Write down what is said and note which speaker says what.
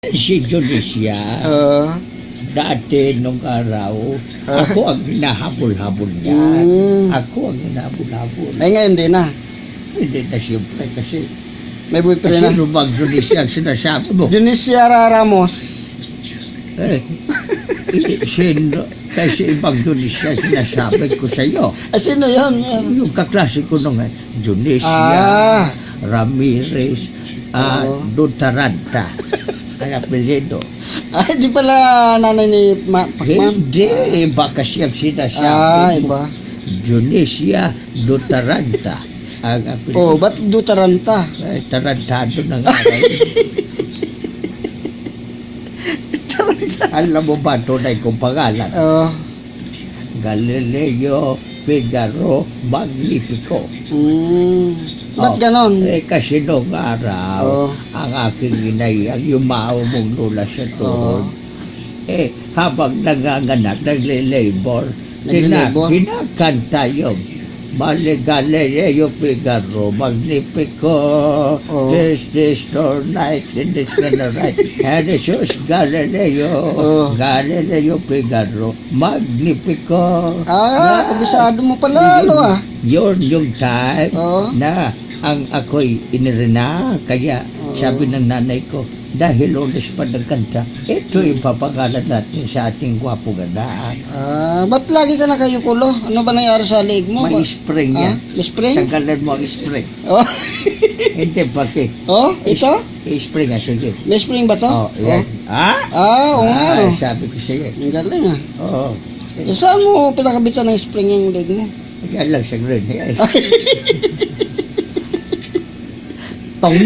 Speaker 1: Si Judisya, dati nung araw, ako ang hinahabol-habol niya. Ako ang hinahabol-habol.
Speaker 2: Ay, ngayon din na.
Speaker 1: Hindi na siyempre kasi.
Speaker 2: May boyfriend
Speaker 1: Kasi
Speaker 2: na.
Speaker 1: nung mag-Judisya ang sinasabi mo.
Speaker 2: Junicia Ramos.
Speaker 1: Sino, kasi ibang Judisya sinasabi ko sa iyo.
Speaker 2: Sino yun?
Speaker 1: Yung kaklase ko nung Judisya, Ramirez, Dutaranta. Ang apelyido.
Speaker 2: Ay, di pala nanay ni Pacman.
Speaker 1: Hindi, iba kasi ang sinasabi mo.
Speaker 2: Iba.
Speaker 1: Junicia Dutaranta. Ang apelyido.
Speaker 2: Oh, ba't Dutaranta?
Speaker 1: Ay, tarantado ng aral. Alam mo ba tunay kong pangalan? Galileo Figaro Magnifico.
Speaker 2: Ba't ganon?
Speaker 1: Kasi noong araw, ang aking inay, ang yumao mong lula sa tuhod, habang nanganganak, nagle-labor, kinakanta yung Galileo Figaro Magnifico, this door night, in this night, and Jesus Galileo Figaro Magnifico.
Speaker 2: Kabisado mo pala,
Speaker 1: Yun yung time na ang ako'y inirina. Kaya sabi ng nanay ko, dahil ulis pa nagkanta, ito yung papangalan natin sa ating gwapo ganda.
Speaker 2: Ba't lagi ka na kayo kulo? Ano ba nangyari sa leg mo?
Speaker 1: May spring yan.
Speaker 2: May spring?
Speaker 1: Tanggalan mo ang spring. Hindi, bakit?
Speaker 2: Ito?
Speaker 1: Spring, sige.
Speaker 2: May spring ba to?
Speaker 1: Yan.
Speaker 2: Oo nga.
Speaker 1: Sabi ko sa'yo.
Speaker 2: Ang galing
Speaker 1: Oo.
Speaker 2: Saan mo pinakabitan ng spring yung leg mo?
Speaker 1: Yan lang sa green. Tong